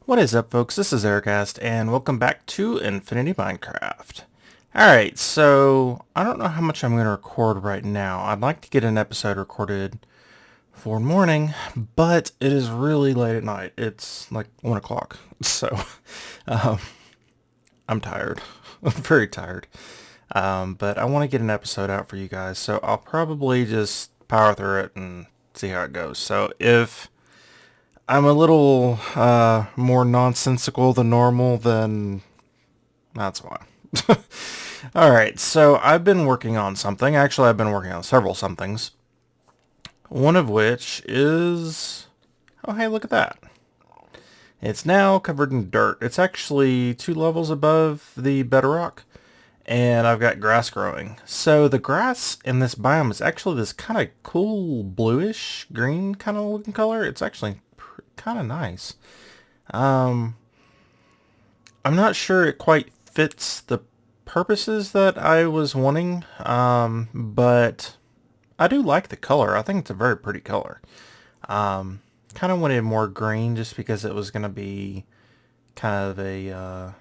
What is up, folks? This is Ericast, and welcome back to Infinity Minecraft. Alright, so I don't know how much I'm going to record right now. I'd like to get an episode recorded for morning, but it is really late at night. It's like 1 o'clock, so um, I'm tired. I'm very tired. But I want to get an episode out for you guys, so I'll probably just power through it and see how it goes. So if I'm a little more nonsensical than normal, then that's why. Alright, so I've been working on something. Actually, I've been working on several somethings. One of which is... Oh, hey, look at that. It's now covered in dirt. It's actually 2 levels above the bedrock, and I've got grass growing. So the grass in this biome is actually this kind of cool bluish green kind of looking color. It's actually kind of nice. I'm not sure it quite fits the purposes that I was wanting, but I do like the color. I think it's a very pretty color. Kind of wanted more green just because it was going to be kind of a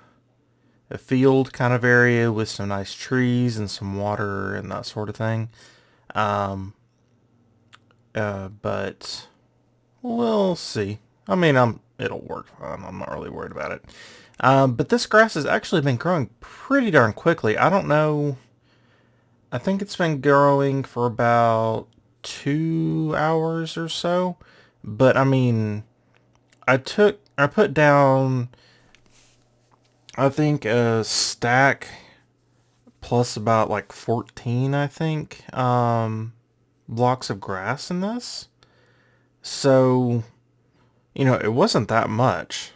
field kind of area with some nice trees and some water and that sort of thing. But we'll see. I mean, it'll work fine. I'm not really worried about it. But this grass has actually been growing pretty darn quickly. I don't know. I think it's been growing for about 2 hours or so. But I mean, I put down, I think, a stack plus about like 14, I think, blocks of grass in this. So, it wasn't that much.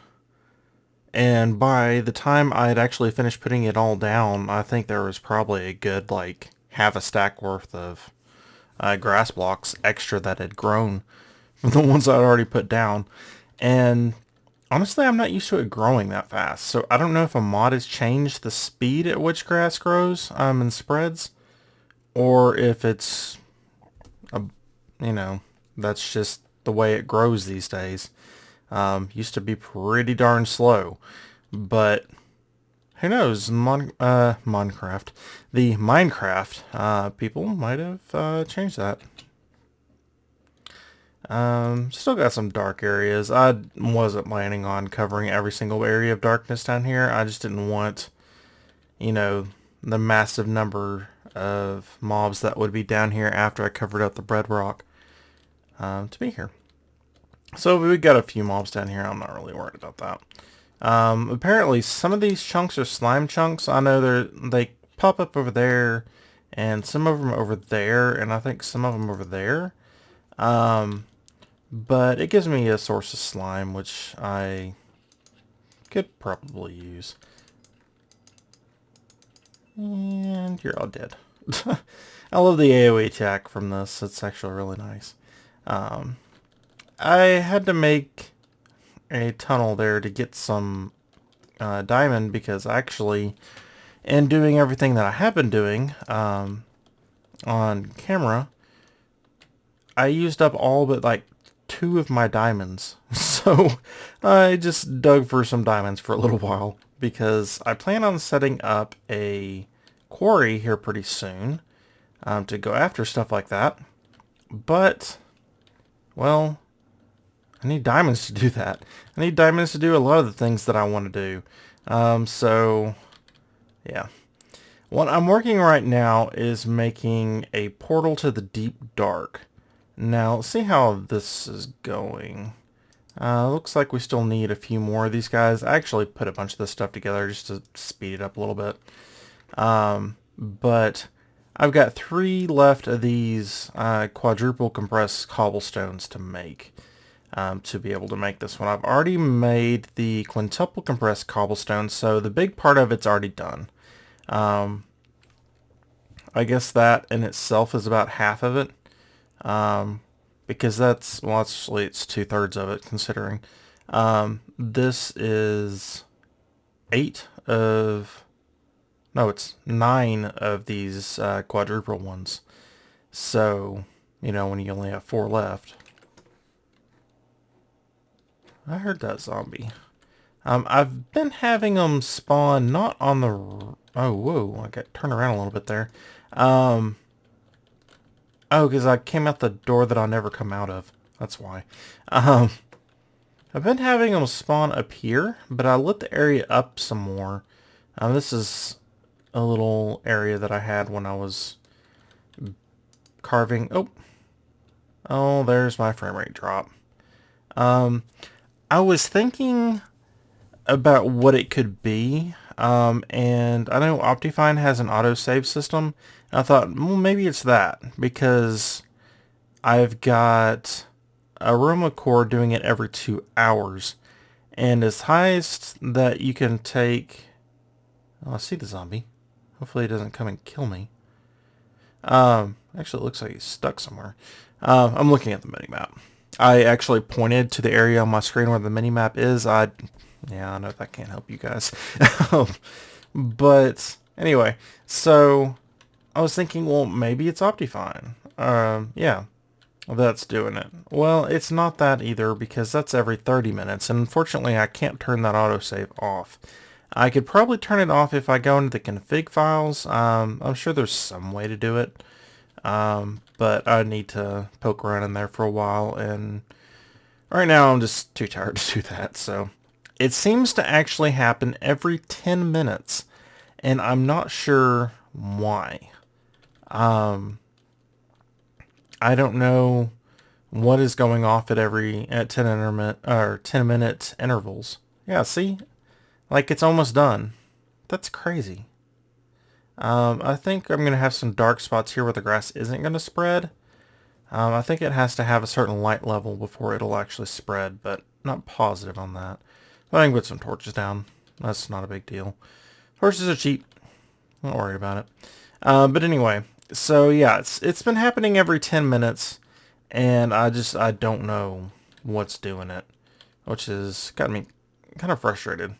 And by the time I'd actually finished putting it all down, I think there was probably a good, like, half a stack worth of grass blocks extra that had grown from the ones I'd already put down. And honestly, I'm not used to it growing that fast. So I don't know if a mod has changed the speed at which grass grows and spreads, or if it's, a, you know, that's just the way it grows these days. Used to be pretty darn slow, but who knows? Minecraft, the Minecraft people might have changed that. Still got some dark areas. I wasn't planning on covering every single area of darkness down here. I just didn't want, the massive number of mobs that would be down here after I covered up the bedrock to be here. So we got a few mobs down here. I'm not really worried about that. Apparently some of these chunks are slime chunks. I know they pop up over there, and some of them over there, and I think some of them over there. But it gives me a source of slime, which I could probably use. And you're all dead. I love the AoE attack from this. It's actually really nice. I had to make a tunnel there to get some diamond because actually, in doing everything that I have been doing on camera, I used up all but like 2 of my diamonds. So I just dug for some diamonds for a little while because I plan on setting up a quarry here pretty soon to go after stuff like that. But, well, I need diamonds to do that. I need diamonds to do a lot of the things that I want to do. So, yeah. What I'm working right now is making a portal to the deep dark. Now, let's see how this is going. Looks like we still need a few more of these guys. I actually put a bunch of this stuff together just to speed it up a little bit. But I've got 3 left of these quadruple compressed cobblestones to make. To be able to make this one. I've already made the quintuple compressed cobblestone, so the big part of it's already done. I guess that in itself is about half of it. Because well, actually it's 2/3 of it considering. This is 9 of these quadruple ones. So, when you only have 4 left. I heard that zombie. I've been having them spawn not on the... Oh, whoa, I got turned around a little bit there. Oh, because I came out the door that I'll never come out of. That's why. Um, I've been having them spawn up here, but I lit the area up some more. This is a little area that I had when I was carving. Oh, there's my frame rate drop. I was thinking about what it could be, and I know Optifine has an autosave system. I thought, well, maybe it's that, because I've got Aroma Core doing it every 2 hours, and as highest that you can take... Oh, I see the zombie. Hopefully it doesn't come and kill me. Actually, it looks like he's stuck somewhere. I'm looking at the minimap. I actually pointed to the area on my screen where the minimap is. Yeah, I know that can't help you guys. But anyway, so I was thinking, well, maybe it's Optifine. Yeah, that's doing it. Well, it's not that either, because that's every 30 minutes, and unfortunately I can't turn that autosave off. I could probably turn it off if I go into the config files. I'm sure there's some way to do it. But I need to poke around in there for a while, and right now I'm just too tired to do that. So it seems to actually happen every 10 minutes, and I'm not sure why. I don't know what is going off at 10 minute intervals. Yeah, see? Like, it's almost done. That's crazy. I think I'm going to have some dark spots here where the grass isn't going to spread. I think it has to have a certain light level before it'll actually spread, but not positive on that. But I can put some torches down. That's not a big deal. Torches are cheap. I'm not worried about it. But anyway, so yeah, it's been happening every 10 minutes, and I don't know what's doing it, which has got me kind of frustrated.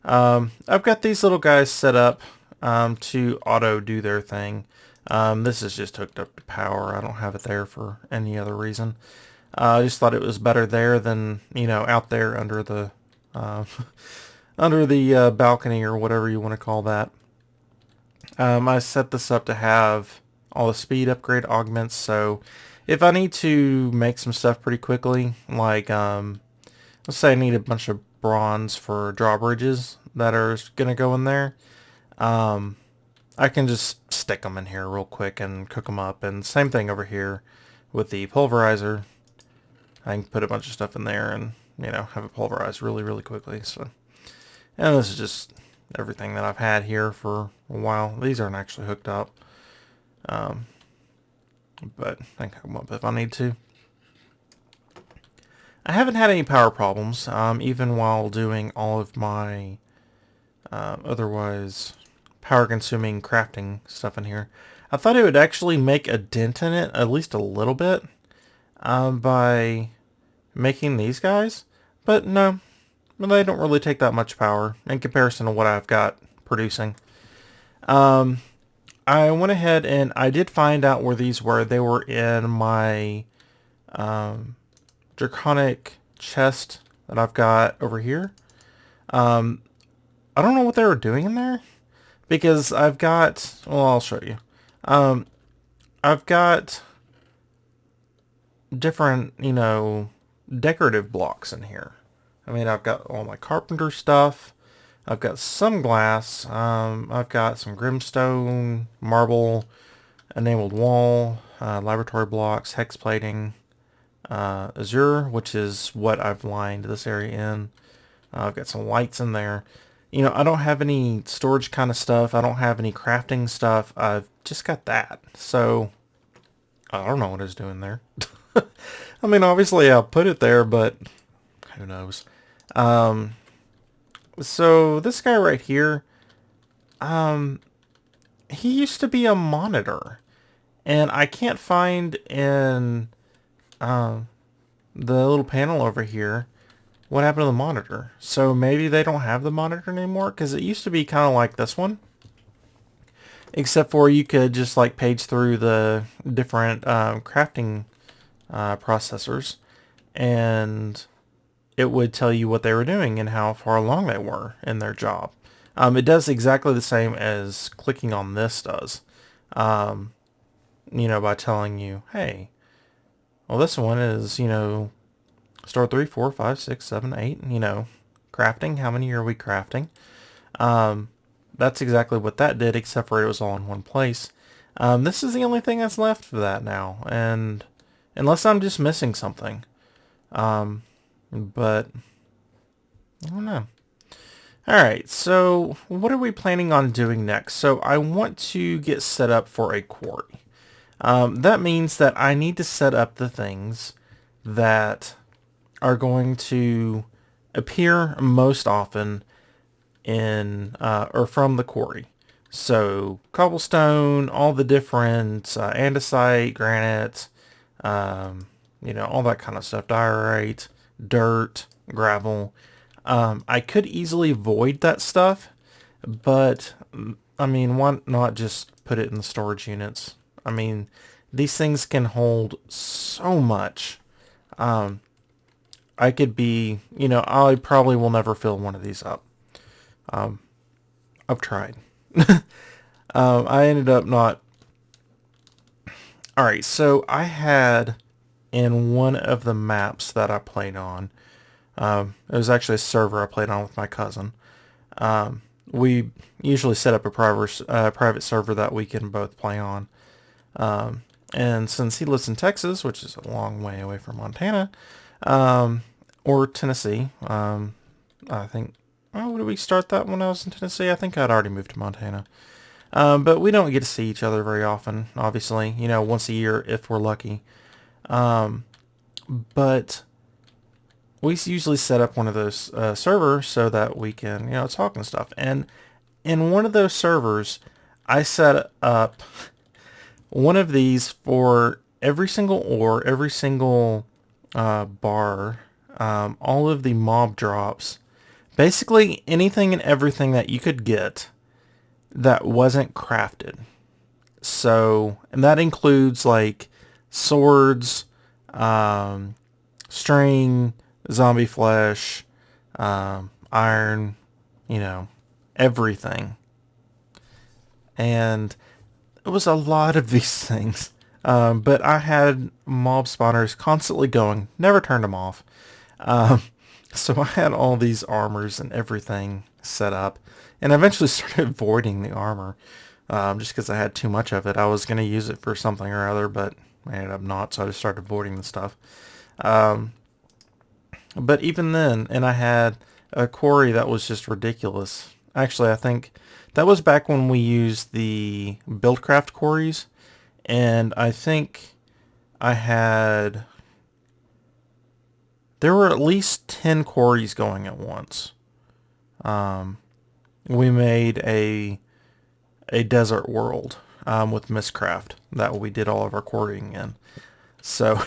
I've got these little guys set up to auto do their thing. This is just hooked up to power. I don't have it there for any other reason. I just thought it was better there than, out there under the under the balcony or whatever you want to call that. I set this up to have all the speed upgrade augments, so if I need to make some stuff pretty quickly, like let's say I need a bunch of bronze for drawbridges that are going to go in there, I can just stick them in here real quick and cook them up. And same thing over here with the pulverizer. I can put a bunch of stuff in there and, have it pulverized really, really quickly. So, and this is just everything that I've had here for a while. These aren't actually hooked up. But I can hook them up if I need to. I haven't had any power problems, even while doing all of my otherwise power-consuming crafting stuff in here. I thought it would actually make a dent in it, at least a little bit, by making these guys, but no, they don't really take that much power in comparison to what I've got producing. I went ahead and I did find out where these were. They were in my draconic chest that I've got over here. I don't know what they were doing in there, because I've got, well, I'll show you. I've got different, decorative blocks in here. I mean, I've got all my carpenter stuff. I've got some glass. I've got some grimstone, marble, enameled wall, laboratory blocks, hex plating, azure, which is what I've lined this area in. I've got some lights in there. I don't have any storage kind of stuff. I don't have any crafting stuff. I've just got that. So, I don't know what it's doing there. I mean, obviously I'll put it there, but who knows. So this guy right here, he used to be a monitor. And I can't find in the little panel over here what happened to the monitor. So maybe they don't have the monitor anymore, because it used to be kind of like this one, except for you could just like page through the different crafting processors, and it would tell you what they were doing and how far along they were in their job. It does exactly the same as clicking on this does. By telling you, hey, well, this one is, store 3, 4, 5, 6, 7, 8, crafting. How many are we crafting? That's exactly what that did, except for it was all in one place. This is the only thing that's left for that now, and unless I'm just missing something. But I don't know. Alright, so what are we planning on doing next? So I want to get set up for a quarry. That means that I need to set up the things that are going to appear most often in or from the quarry. So cobblestone, all the different andesite, granite, all that kind of stuff, diorite, dirt, gravel. I could easily void that stuff, but I mean, why not just put it in the storage units? I mean, these things can hold so much. I could be, I probably will never fill one of these up. I've tried. I ended up not. Alright, so I had in one of the maps that I played on, it was actually a server I played on with my cousin. We usually set up a private server that we can both play on. And since he lives in Texas, which is a long way away from Montana, or Tennessee, I think, did we start that when I was in Tennessee? I think I'd already moved to Montana. But we don't get to see each other very often, obviously, once a year if we're lucky. But we usually set up one of those servers so that we can, talk and stuff. And in one of those servers, I set up one of these for every single ore, every single bar, all of the mob drops, basically anything and everything that you could get that wasn't crafted. So, and that includes like swords, string, zombie flesh, iron, everything. And it was a lot of these things. But I had mob spawners constantly going, never turned them off. So I had all these armors and everything set up, and I eventually started voiding the armor, just because I had too much of it. I was going to use it for something or other, but I ended up not, so I just started voiding the stuff. But even then, and I had a quarry that was just ridiculous. Actually, I think that was back when we used the BuildCraft quarries, and I think there were at least 10 quarries going at once. We made a desert world with Mistcraft that we did all of our quarrying in. So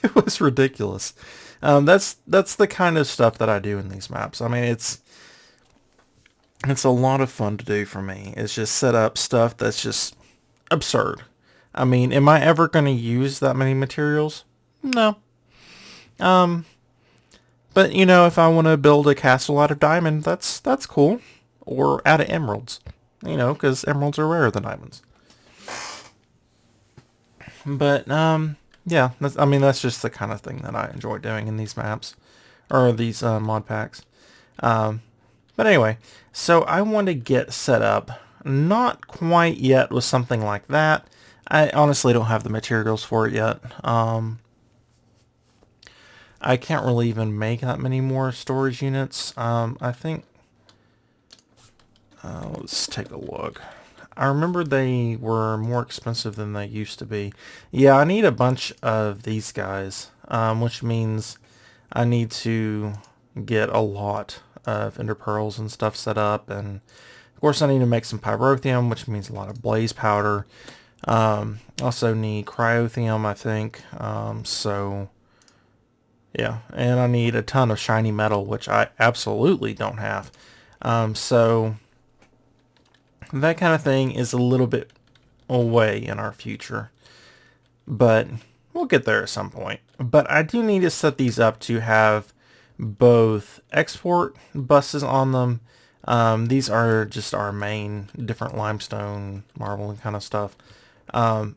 it was ridiculous. That's the kind of stuff that I do in these maps. I mean, it's a lot of fun to do for me. It's just set up stuff that's just absurd. I mean, am I ever going to use that many materials? No. But if I want to build a castle out of diamond, that's cool. Or out of emeralds. Because emeralds are rarer than diamonds. But, yeah, that's just the kind of thing that I enjoy doing in these maps. Or these mod packs. But anyway, so I want to get set up. Not quite yet with something like that. I honestly don't have the materials for it yet. I can't really even make that many more storage units. I think... let's take a look. I remember they were more expensive than they used to be. Yeah, I need a bunch of these guys, which means I need to get a lot of ender pearls and stuff set up, and of course I need to make some pyrotheum, which means a lot of blaze powder. Also need cryotheum, I think. So yeah, and I need a ton of shiny metal, which I absolutely don't have. So that kind of thing is a little bit away in our future, but we'll get there at some point. But I do need to set these up to have both export buses on them. These are just our main different limestone, marble, and kind of stuff.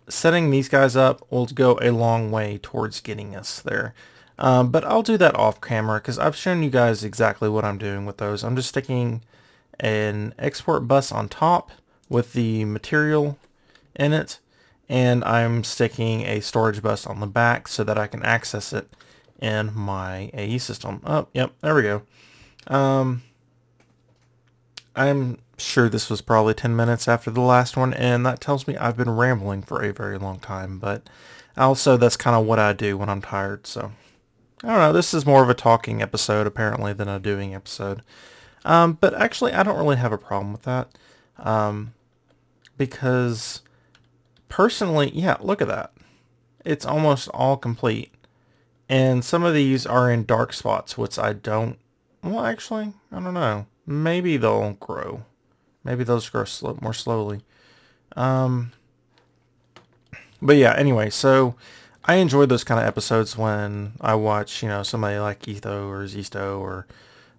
Setting these guys up will go a long way towards getting us there. But I'll do that off camera because I've shown you guys exactly what I'm doing with those. I'm just sticking an export bus on top with the material in it, and I'm sticking a storage bus on the back so that I can access it in my AE system. Oh, yep, there we go. I'm sure this was probably 10 minutes after the last one, and that tells me I've been rambling for a very long time, but also that's kind of what I do when I'm tired, so I don't know, this is more of a talking episode apparently than a doing episode. But actually I don't really have a problem with that, because personally, yeah, look at that. It's almost all complete. And some of these are in dark spots, which I don't, well, actually, I don't know. Maybe they'll grow. Maybe they'll just grow more slowly. But yeah, anyway, so I enjoy those kind of episodes when I watch, somebody like Etho or Zisto or,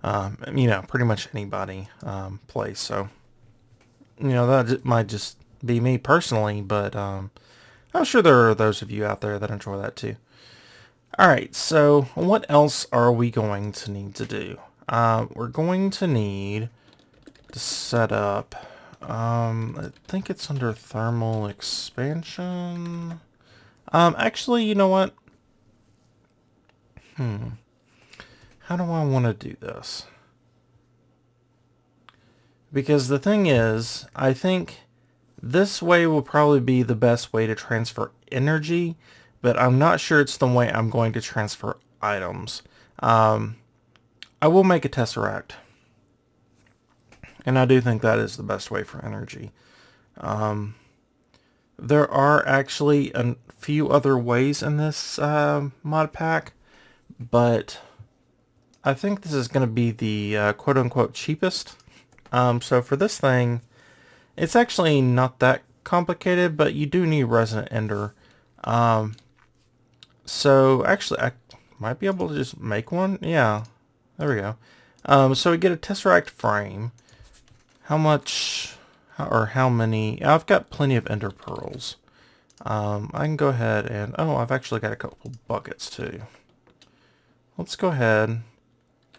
pretty much anybody play. So, that might just be me personally, but I'm sure there are those of you out there that enjoy that too. Alright, so what else are we going to need to do? We're going to need to set up, I think it's under thermal expansion. Actually, you know what? How do I want to do this? Because the thing is, I think this way will probably be the best way to transfer energy, but I'm not sure it's the way I'm going to transfer items. I will make a tesseract, and I do think that is the best way for energy. There are actually a few other ways in this mod pack, but I think this is going to be the quote-unquote cheapest. So for this thing, it's actually not that complicated, but you do need Resonant Ender. So actually, I might be able to just make one. Yeah, there we go. So we get a Tesseract frame. How much, or how many? I've got plenty of Ender Pearls. I can go ahead and, oh, I've actually got a couple buckets too. Let's go ahead.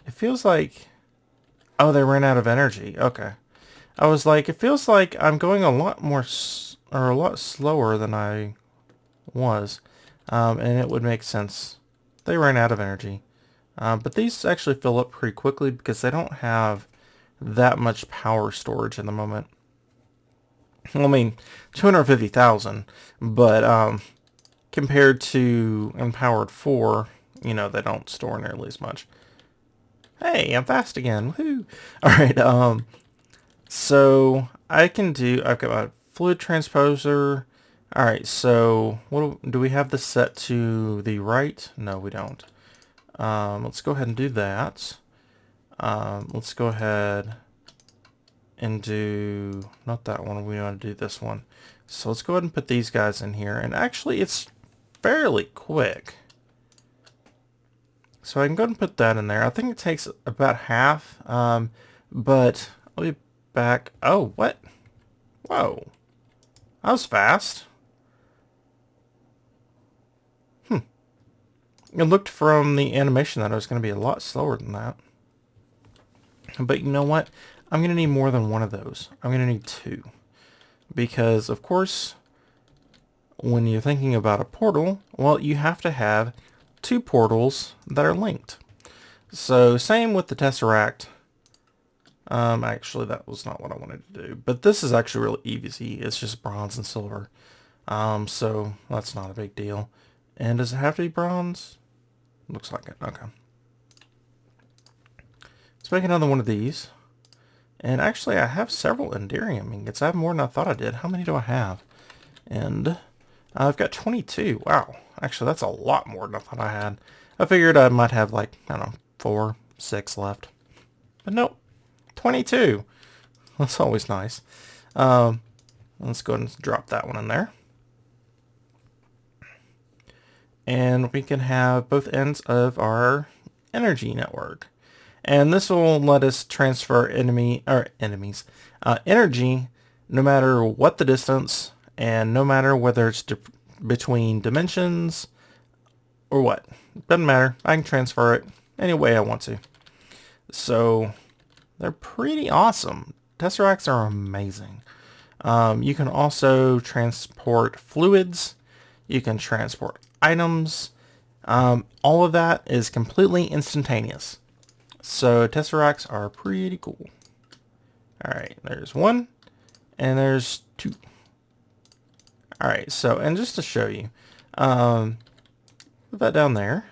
It feels like, oh, they ran out of energy. Okay. I was like, it feels like I'm going a lot more, or a lot slower than I was. And it would make sense. They ran out of energy. But these actually fill up pretty quickly because they don't have that much power storage in the moment. Well, I mean, 250,000, but compared to Empowered 4, they don't store nearly as much. Hey, I'm fast again. Woohoo! Alright, so I've got my fluid transposer. Alright, so do we have this set to the right? No, we don't. Let's go ahead and do that. Let's go ahead and do, not that one, we want to do this one. So let's go ahead and put these guys in here, and actually it's fairly quick. So I can go ahead and put that in there. I think it takes about half, but I'll be back. Oh, what? Whoa. That was fast. It looked from the animation that it was going to be a lot slower than that. But you know what? I'm going to need more than one of those. I'm going to need two. Because, of course, when you're thinking about a portal, well, you have to have two portals that are linked. So, same with the Tesseract. Actually, that was not what I wanted to do. But this is actually really easy. It's just bronze and silver. So, that's not a big deal. And does it have to be bronze? Looks like it. Okay. Let's make another one of these. And actually, I have several Enderium ingots. I have more than I thought I did. How many do I have? And I've got 22. Wow. Actually, that's a lot more than I thought I had. I figured I might have like, I don't know, 4, 6 left. But nope. 22. That's always nice. Let's go ahead and drop that one in there. And we can have both ends of our energy network. And this will let us transfer energy no matter what the distance and no matter whether it's between dimensions or what. Doesn't matter. I can transfer it any way I want to. So they're pretty awesome. Tesseracts are amazing. You can also transport fluids. You can transport items. All of that is completely instantaneous. So Tesseracts are pretty cool. Alright, there's one. And there's two. Alright, so, and just to show you, put that down there.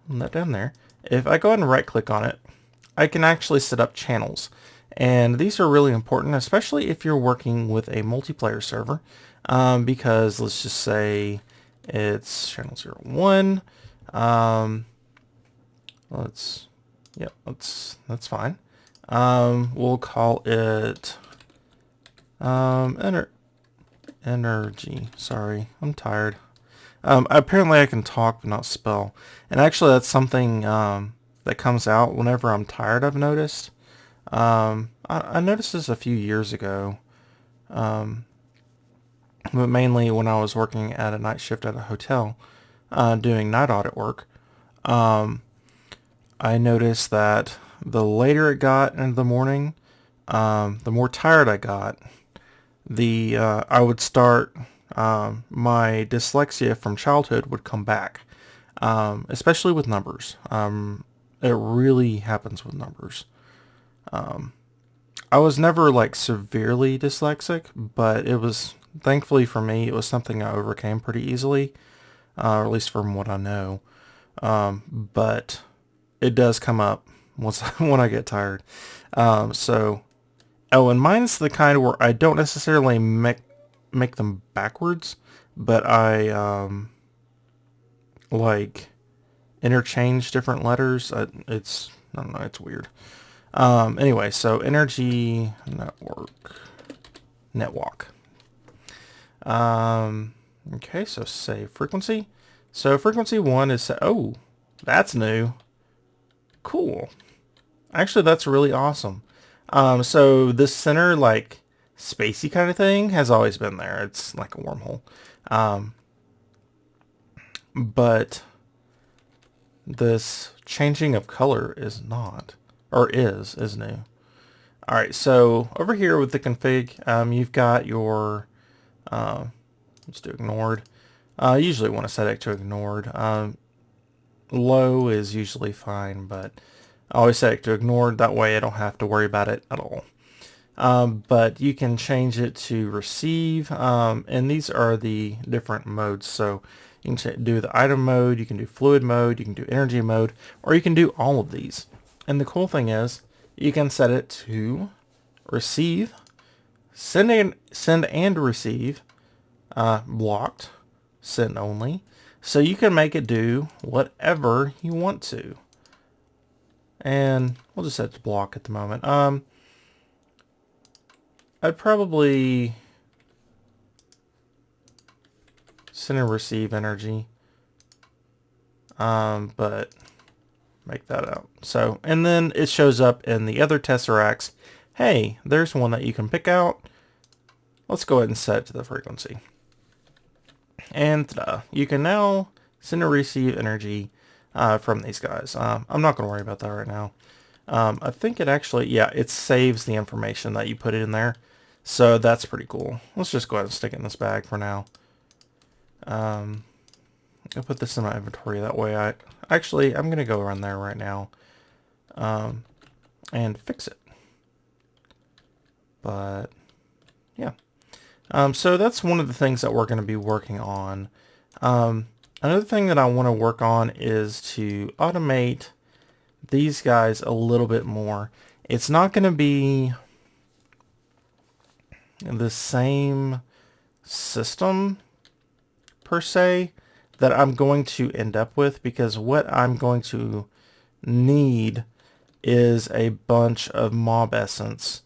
And that down there. If I go ahead and right click on it, I can actually set up channels. And these are really important, especially if you're working with a multiplayer server, because let's just say it's channel 01. That's fine. We'll call it energy. Sorry, I'm tired. Apparently I can talk but not spell. And actually that's something that comes out whenever I'm tired, I've noticed. I noticed this a few years ago, but mainly when I was working at a night shift at a hotel, doing night audit work. I noticed that the later it got into the morning, the more tired I got. I would start, my dyslexia from childhood would come back, especially with numbers. It really happens with numbers. I was never like severely dyslexic, but it was, thankfully for me, it was something I overcame pretty easily, or at least from what I know. But it does come up once when I get tired. And mine's the kind where I don't necessarily make them backwards, but I like interchange different letters. I don't know, it's weird. Anyway, so energy network. Okay, so say frequency. So frequency 1 is, oh, that's new. Cool. Actually, that's really awesome. So this center, like, spacey kind of thing has always been there. It's like a wormhole. But this changing of color is not, or is new. Alright, so over here with the config, you've got your, let's do ignored. I usually want to set it to ignored. Low is usually fine, but I always set it to ignored. That way I don't have to worry about it at all. But you can change it to receive, and these are the different modes. So you can do the item mode, you can do fluid mode, you can do energy mode, or you can do all of these. And the cool thing is, you can set it to receive, send and receive, blocked, send only. So you can make it do whatever you want to. And we'll just set it to block at the moment. I'd probably send and receive energy. But make that out. So, and then it shows up in the other tesseracts. Hey, there's one that you can pick out. Let's go ahead and set it to the frequency. And you can now send and receive energy from these guys. I'm not going to worry about that right now. I think it actually, yeah, it saves the information that you put in there. So that's pretty cool. Let's just go ahead and stick it in this bag for now. I'll put this in my inventory. That way I'm going to go around there right now and fix it. But, yeah. So that's one of the things that we're going to be working on. Another thing that I want to work on is to automate these guys a little bit more. It's not going to be the same system per se that I'm going to end up with, because what I'm going to need is a bunch of mob essence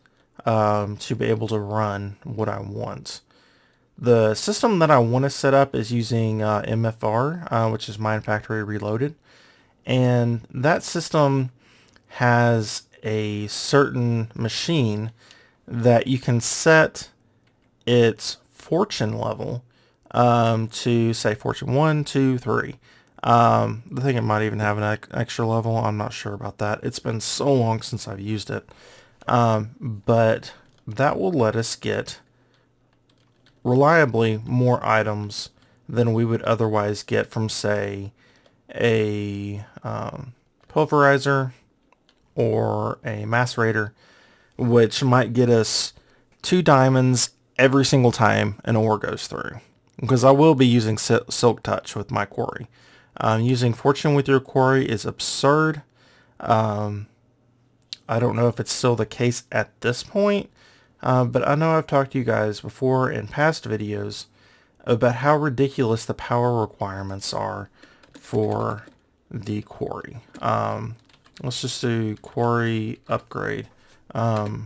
to be able to run what I want. The system that I want to set up is using MFR, which is Mind Factory Reloaded. and that system has a certain machine that you can set its fortune level to say fortune 1, 2, 3. I think it might even have an extra level. I'm not sure about that. It's been so long since I've used it. But that will let us get reliably more items than we would otherwise get from, say, a pulverizer or a macerator, which might get us 2 diamonds every single time an ore goes through. Because I will be using Silk Touch with my quarry. Using Fortune with your quarry is absurd. I don't know if it's still the case at this point, but I know I've talked to you guys before in past videos about how ridiculous the power requirements are for the quarry. Let's just do quarry upgrade. Alright,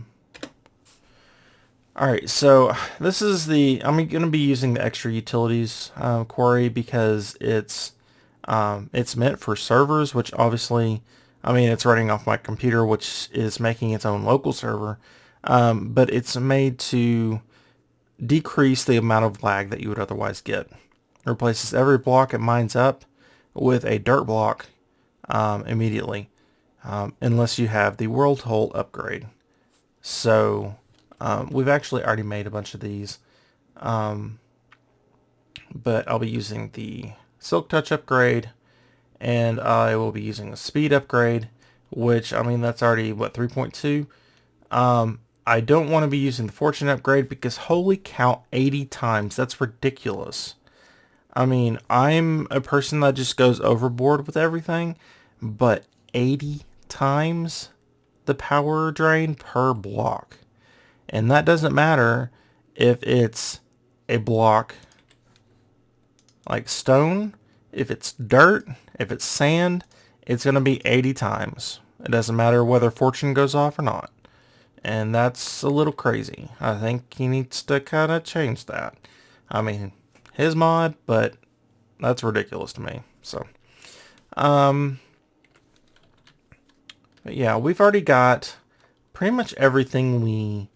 so this is I'm going to be using the extra utilities quarry because it's meant for servers, which obviously, I mean, it's running off my computer, which is making its own local server, but it's made to decrease the amount of lag that you would otherwise get. It replaces every block it mines up with a dirt block immediately, unless you have the World Hole upgrade. So we've actually already made a bunch of these, but I'll be using the Silk Touch upgrade, and I will be using a speed upgrade, which, I mean, that's already, what, 3.2? I don't want to be using the fortune upgrade because holy cow, 80 times. That's ridiculous. I mean, I'm a person that just goes overboard with everything, but 80 times the power drain per block. And that doesn't matter if it's a block like stone, if it's dirt, if it's sand, it's going to be 80 times. It doesn't matter whether fortune goes off or not. And that's a little crazy. I think he needs to kind of change that. I mean, his mod, but that's ridiculous to me. So, but yeah, we've already got pretty much everything we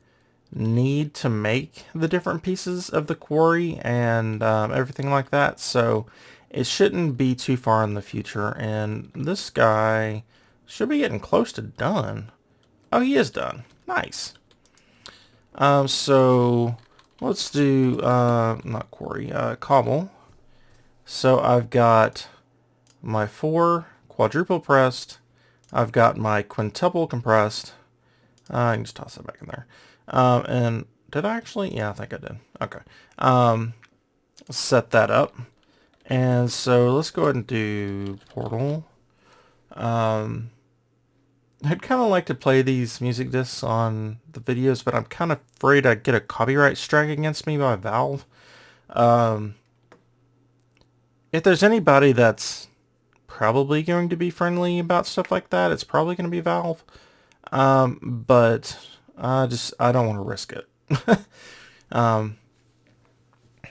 need to make the different pieces of the quarry and everything like that. So it shouldn't be too far in the future. And this guy should be getting close to done. Oh, he is done. Nice. So let's do, not quarry, cobble. So I've got my 4 quadruple pressed. I've got my quintuple compressed. I can just toss it back in there. And did I actually? Yeah, I think I did. Okay. Set that up. And so let's go ahead and do portal. I'd kind of like to play these music discs on the videos, but I'm kind of afraid I'd get a copyright strike against me by Valve. If there's anybody that's probably going to be friendly about stuff like that, it's probably going to be Valve. But I don't want to risk it.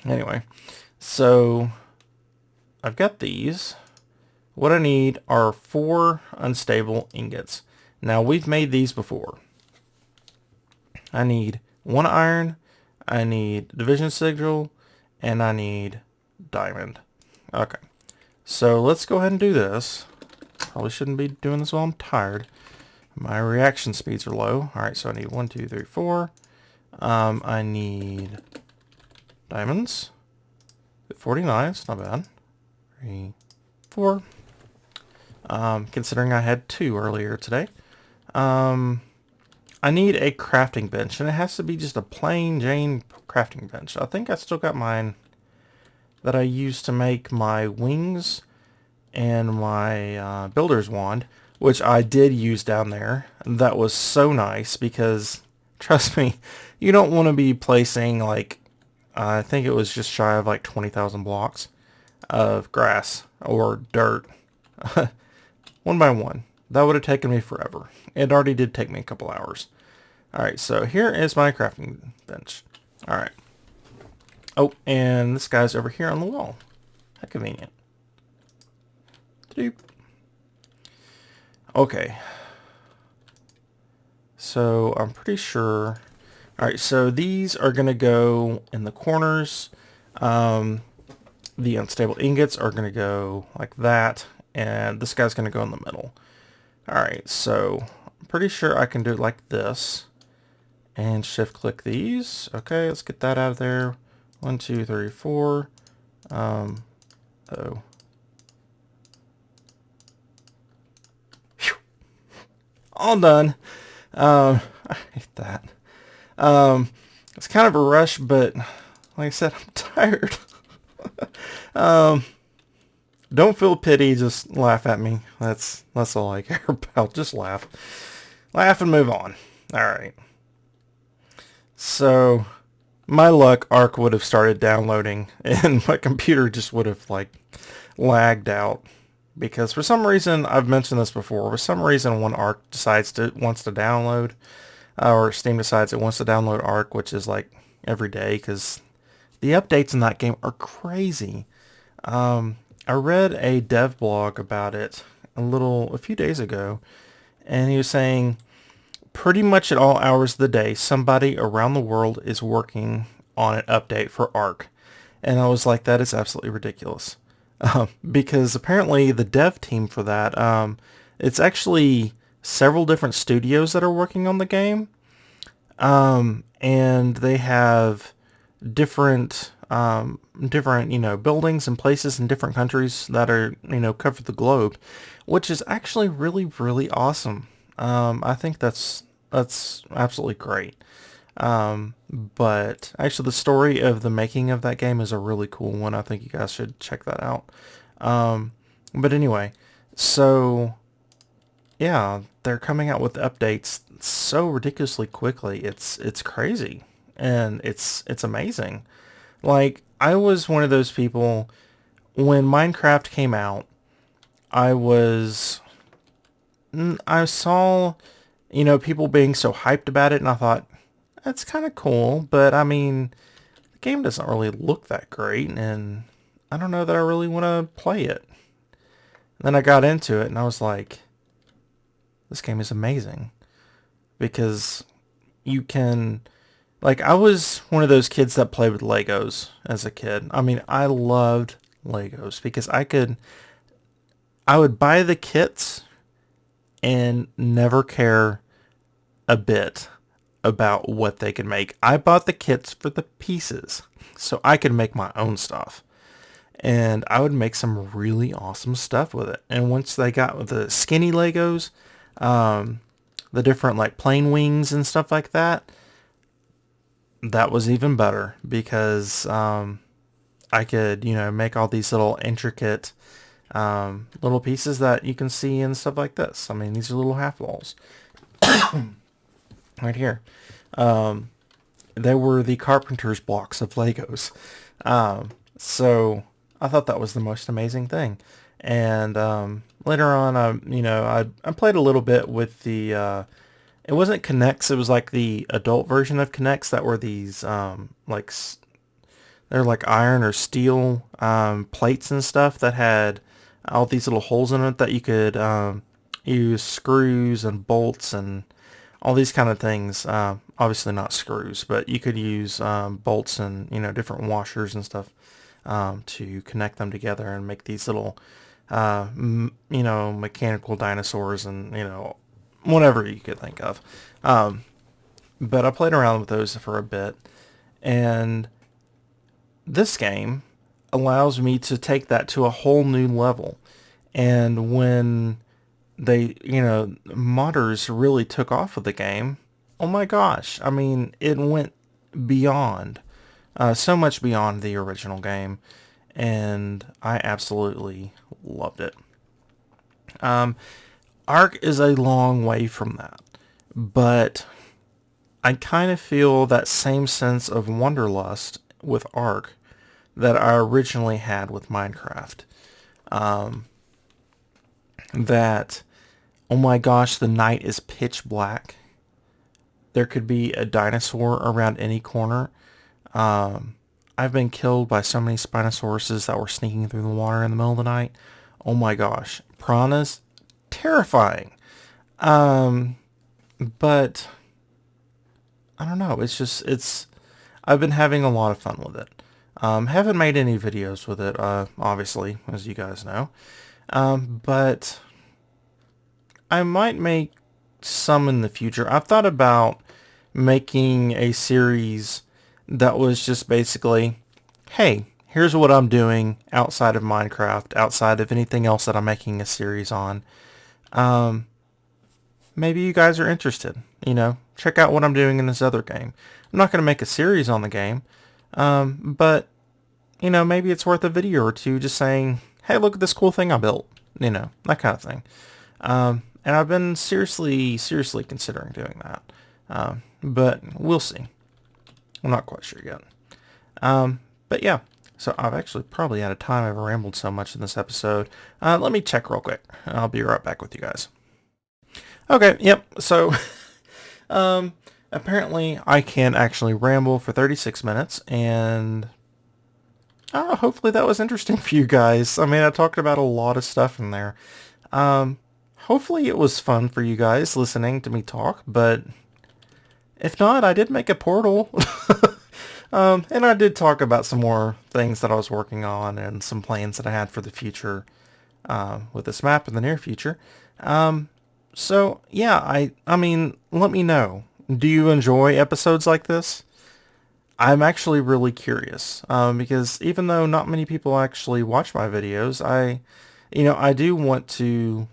Anyway, so I've got these. What I need are 4 unstable ingots. Now, we've made these before. I need 1 iron, I need division sigil, and I need diamond. Okay, so let's go ahead and do this. Probably shouldn't be doing this while I'm tired. My reaction speeds are low. Alright, so I need 1, 2, 3, 4. I need diamonds. 49, it's not bad. 3, 4. Considering I had 2 earlier today. I need a crafting bench, and it has to be just a plain Jane crafting bench. I think I still got mine that I used to make my wings and my builder's wand, which I did use down there. That was so nice because, trust me, you don't want to be placing, like, I think it was just shy of like 20,000 blocks of grass or dirt one by one. That would have taken me forever. It already did take me a couple hours. Alright, so here is my crafting bench. Alright. Oh, and this guy's over here on the wall. How convenient. Doop. Okay. So I'm pretty sure. All right, so these are going to go in the corners. The unstable ingots are going to go like that, and this guy's going to go in the middle. All right, so I'm pretty sure I can do it like this, and shift click these. Okay, let's get that out of there. 1, 2, 3, 4. Oh. Whew. All done. I hate that. It's kind of a rush, but like I said, I'm tired. Don't feel pity, just laugh at me. That's all I care about. Just laugh. Laugh and move on. Alright. So, my luck, Arc would have started downloading, and my computer just would have, like, lagged out. Because for some reason, I've mentioned this before, for some reason when Arc wants to download, or Steam decides it wants to download Arc, which is like every day, because the updates in that game are crazy. I read a dev blog about it a few days ago, and he was saying pretty much at all hours of the day, somebody around the world is working on an update for Arc. And I was like, that is absolutely ridiculous. Because apparently the dev team for that, it's actually several different studios that are working on the game. And they have different, buildings and places in different countries that are, cover the globe, which is actually really, really awesome. I think that's absolutely great. But actually the story of the making of that game is a really cool one. I think you guys should check that out. But anyway, so yeah, they're coming out with updates so ridiculously quickly. It's crazy. And it's amazing. Like, I was one of those people when Minecraft came out, I saw, people being so hyped about it, and I thought, that's kind of cool, but I mean, the game doesn't really look that great, and I don't know that I really want to play it. And then I got into it, and I was like, this game is amazing. Because you can, like, I was one of those kids that played with Legos as a kid. I mean, I loved Legos because I would buy the kits and never care a bit about what they could make. I bought the kits for the pieces so I could make my own stuff. And I would make some really awesome stuff with it. And once they got with the skinny Legos, the different like plane wings and stuff like that, that was even better because I could, make all these little intricate little pieces that you can see and stuff like this. I mean, these are little half balls. Right here. They were the carpenter's blocks of Legos. So I thought that was the most amazing thing. And later on, I played a little bit with the, it wasn't Connects, it was like the adult version of Connects that were these, they're like iron or steel plates and stuff that had all these little holes in it that you could use screws and bolts and all these kind of things. Obviously not screws, but you could use bolts and different washers and stuff to connect them together and make these little mechanical dinosaurs and whatever you could think of. But I played around with those for a bit, and this game allows me to take that to a whole new level. And when they, modders really took off with the game, oh my gosh, I mean, it went beyond, so much beyond the original game, and I absolutely loved it. Ark is a long way from that, but I kind of feel that same sense of wanderlust with Ark that I originally had with Minecraft. That, oh my gosh, the night is pitch black. There could be a dinosaur around any corner. I've been killed by so many Spinosauruses that were sneaking through the water in the middle of the night. Oh my gosh. Piranhas, terrifying. But I don't know. I've been having a lot of fun with it. Haven't made any videos with it, obviously, as you guys know. But I might make some in the future. I've thought about making a series that was just basically, hey, here's what I'm doing outside of Minecraft, outside of anything else that I'm making a series on. Maybe you guys are interested. Check out what I'm doing in this other game. I'm not going to make a series on the game, but, maybe it's worth a video or two just saying, hey, look at this cool thing I built. That kind of thing. And I've been seriously considering doing that. But we'll see. I'm not quite sure yet. But yeah, so I've actually probably out of time. I've rambled so much in this episode. Let me check real quick. I'll be right back with you guys. Okay, yep. So apparently I can actually ramble for 36 minutes, and I don't know, hopefully that was interesting for you guys. I mean, I talked about a lot of stuff in there. Hopefully it was fun for you guys listening to me talk, but if not, I did make a portal. And I did talk about some more things that I was working on and some plans that I had for the future with this map in the near future. So yeah, I mean, let me know. Do you enjoy episodes like this? I'm actually really curious because even though not many people actually watch my videos, I do want to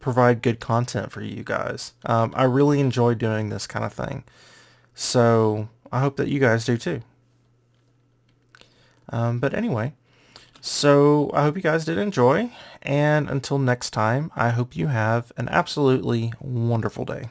provide good content for you guys. I really enjoy doing this kind of thing. So I hope that you guys do too. But anyway, so I hope you guys did enjoy. And until next time, I hope you have an absolutely wonderful day.